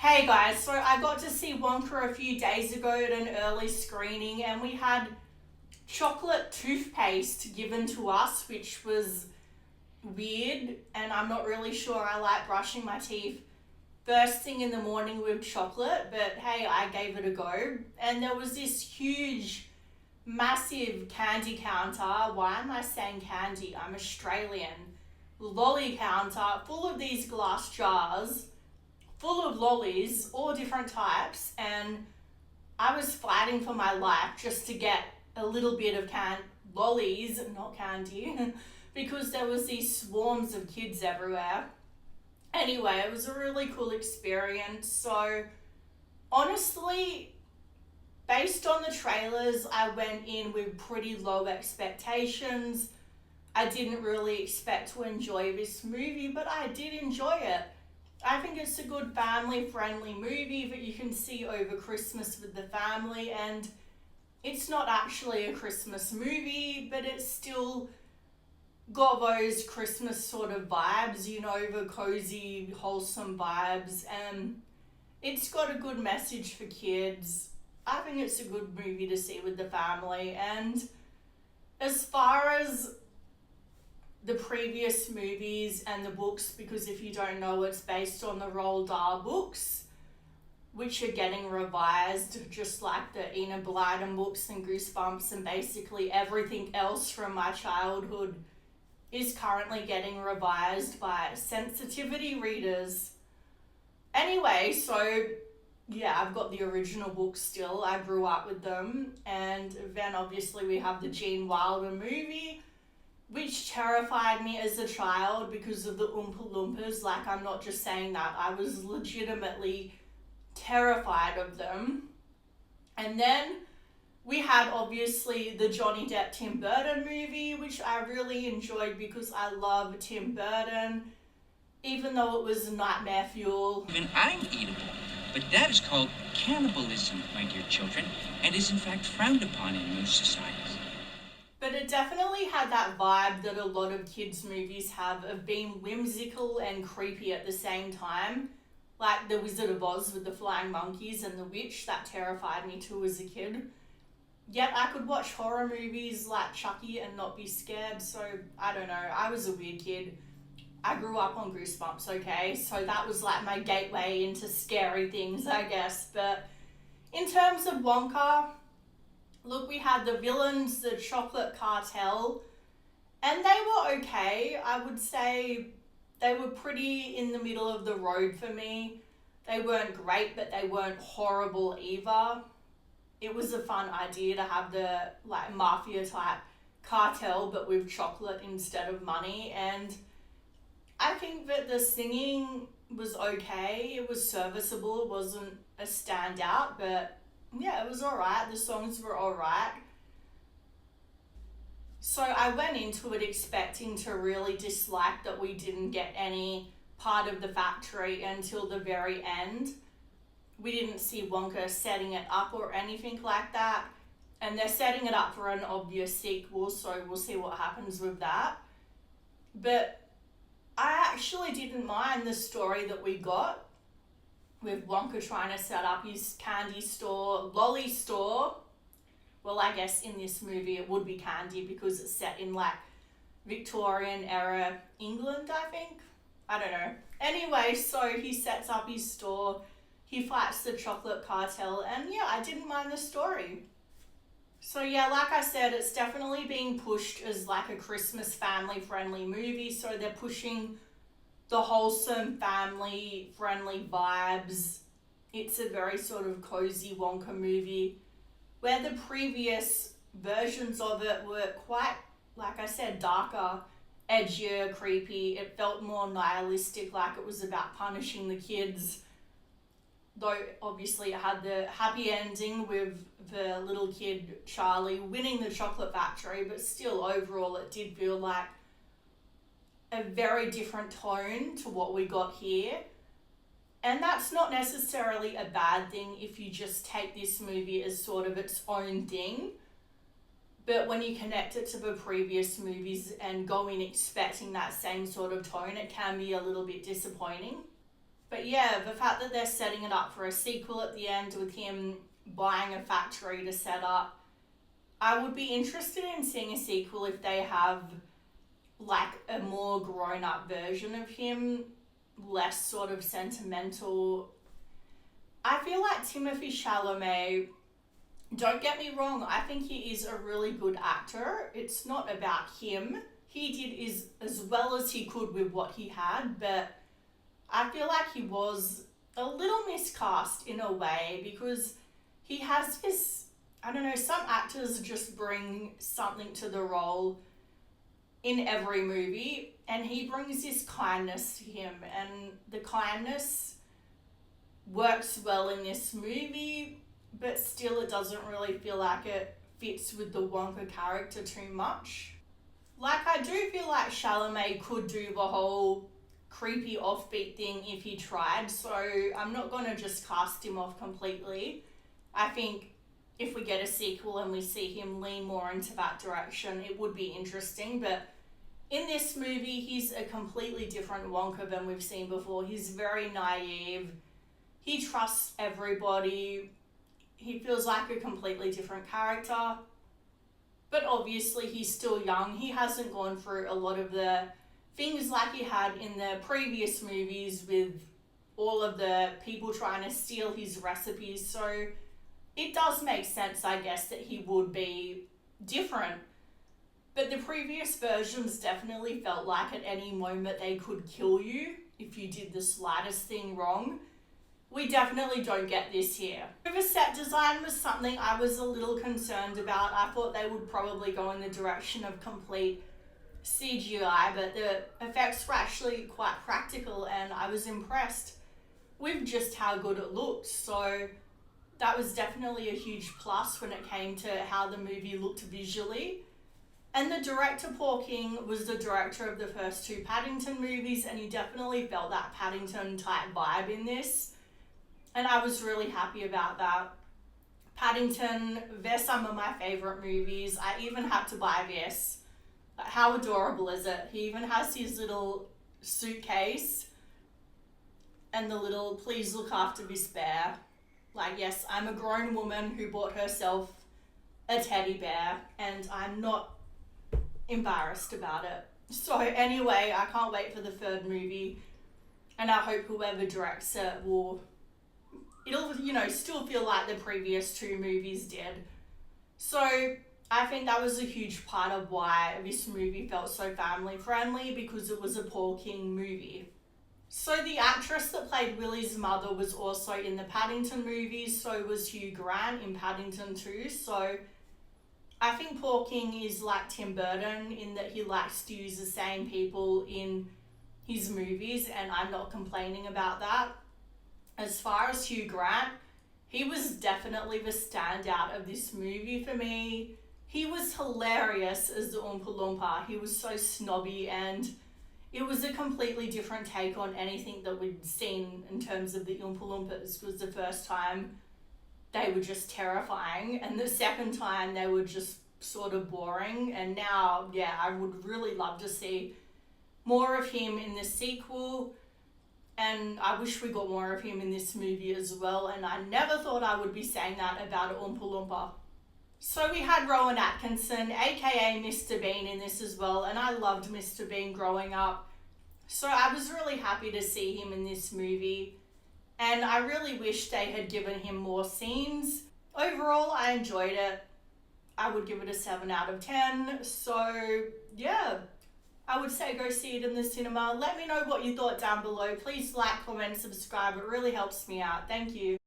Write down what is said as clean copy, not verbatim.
Hey guys, so I got to see Wonka a few days ago at an early screening, and we had chocolate toothpaste given to us, which was weird, and I'm not really sure I like brushing my teeth first thing in the morning with chocolate, but hey, I gave it a go. And there was this huge, massive candy counter. Why am I saying candy? I'm Australian. Lolly counter full of these glass jars full of lollies, all different types, and I was fighting for my life just to get a little bit of lollies, not candy, because there was these swarms of kids everywhere. Anyway, it was a really cool experience. So honestly, based on the trailers, I went in with pretty low expectations. I didn't really expect to enjoy this movie, but I did enjoy it. I think it's a good family-friendly movie that you can see over Christmas with the family, and it's not actually a Christmas movie, but it's still got those Christmas sort of vibes, the cozy, wholesome vibes, and it's got a good message for kids. I think it's a good movie to see with the family. And as far as the previous movies and the books, because if you don't know, it's based on the Roald Dahl books, which are getting revised, just like the Enid Blyton books and Goosebumps, and basically everything else from my childhood is currently getting revised by sensitivity readers. Anyway, so yeah, I've got the original books still. I grew up with them. And then obviously we have the Gene Wilder movie, which terrified me as a child because of the Oompa Loompas. Like, I'm not just saying that. I was legitimately terrified of them. And then we had, obviously, the Johnny Depp Tim Burton movie, which I really enjoyed because I love Tim Burton, even though it was nightmare fuel. Even I'm eatable. But that is called cannibalism, my dear children, and is in fact frowned upon in most societies. But it definitely had that vibe that a lot of kids' movies have of being whimsical and creepy at the same time. Like The Wizard of Oz with the flying monkeys and the witch, that terrified me too as a kid. Yet I could watch horror movies like Chucky and not be scared, so I don't know, I was a weird kid. I grew up on Goosebumps, okay? So that was like my gateway into scary things, I guess. But in terms of Wonka, look, we had the villains, the chocolate cartel, and they were okay. I would say they were pretty in the middle of the road for me. They weren't great, but they weren't horrible either. It was a fun idea to have the mafia type cartel, but with chocolate instead of money. And I think that the singing was okay. It was serviceable. It wasn't a standout, but yeah, it was alright. The songs were alright. So I went into it expecting to really dislike that we didn't get any part of the factory until the very end. We didn't see Wonka setting it up or anything like that. And they're setting it up for an obvious sequel, so we'll see what happens with that. But I actually didn't mind the story that we got with Wonka trying to set up his candy store, lolly store. Well, I guess in this movie it would be candy because it's set in Victorian era England, I think. I don't know. Anyway, so he sets up his store, he fights the chocolate cartel, and yeah, I didn't mind the story. So yeah, like I said, it's definitely being pushed as a Christmas family-friendly movie, so they're pushing the wholesome family-friendly vibes. It's a very sort of cozy Wonka movie, where the previous versions of it were quite, like I said, darker, edgier, creepy. It felt more nihilistic, like it was about punishing the kids. Though obviously it had the happy ending with the little kid Charlie winning the chocolate factory, but still overall it did feel like a very different tone to what we got here. And that's not necessarily a bad thing if you just take this movie as sort of its own thing. But when you connect it to the previous movies and go in expecting that same sort of tone, it can be a little bit disappointing. But yeah, the fact that they're setting it up for a sequel at the end with him buying a factory to set up, I would be interested in seeing a sequel if they have like a more grown up version of him, less sort of sentimental. I feel like Timothée Chalamet, don't get me wrong, I think he is a really good actor. It's not about him. He did as well as he could with what he had, but I feel like he was a little miscast in a way because he has this, I don't know, some actors just bring something to the role in every movie, and he brings this kindness to him, and the kindness works well in this movie, but still it doesn't really feel like it fits with the Wonka character too much. Like, I do feel like Chalamet could do the whole creepy offbeat thing if he tried, so I'm not going to just cast him off completely. I think if we get a sequel and we see him lean more into that direction, it would be interesting, but in this movie, he's a completely different Wonka than we've seen before. He's very naive. He trusts everybody. He feels like a completely different character. But obviously, he's still young. He hasn't gone through a lot of the things like he had in the previous movies with all of the people trying to steal his recipes. So it does make sense, I guess, that he would be different. But the previous versions definitely felt like at any moment they could kill you if you did the slightest thing wrong. We definitely don't get this here. The set design was something I was a little concerned about. I thought they would probably go in the direction of complete CGI, but the effects were actually quite practical, and I was impressed with just how good it looked. So that was definitely a huge plus when it came to how the movie looked visually. And the director, Paul King, was the director of the first two Paddington movies, and you definitely felt that Paddington type vibe in this. And I was really happy about that. Paddington, they're some of my favourite movies. I even had to buy this. How adorable is it? He even has his little suitcase and the little "please look after this bear." Like, yes, I'm a grown woman who bought herself a teddy bear, and I'm not embarrassed about it. So anyway, I can't wait for the third movie, and I hope whoever directs it it'll, still feel like the previous two movies did. So I think that was a huge part of why this movie felt so family friendly, because it was a Paul King movie. So the actress that played Willy's mother was also in the Paddington movies, so was Hugh Grant in Paddington 2. So I think Paul King is like Tim Burton in that he likes to use the same people in his movies, and I'm not complaining about that. As far as Hugh Grant, he was definitely the standout of this movie for me. He was hilarious as the Oompa Loompa. He was so snobby, and it was a completely different take on anything that we'd seen in terms of the Oompa Loompas. It was the first time they were just terrifying, and the second time they were just sort of boring. And now, yeah, I would really love to see more of him in the sequel, and I wish we got more of him in this movie as well, and I never thought I would be saying that about an Oompa Loompa. So we had Rowan Atkinson, aka Mr. Bean, in this as well, and I loved Mr. Bean growing up. So I was really happy to see him in this movie, and I really wish they had given him more scenes. Overall, I enjoyed it. I would give it a 7 out of 10. So yeah, I would say go see it in the cinema. Let me know what you thought down below. Please like, comment, subscribe. It really helps me out. Thank you.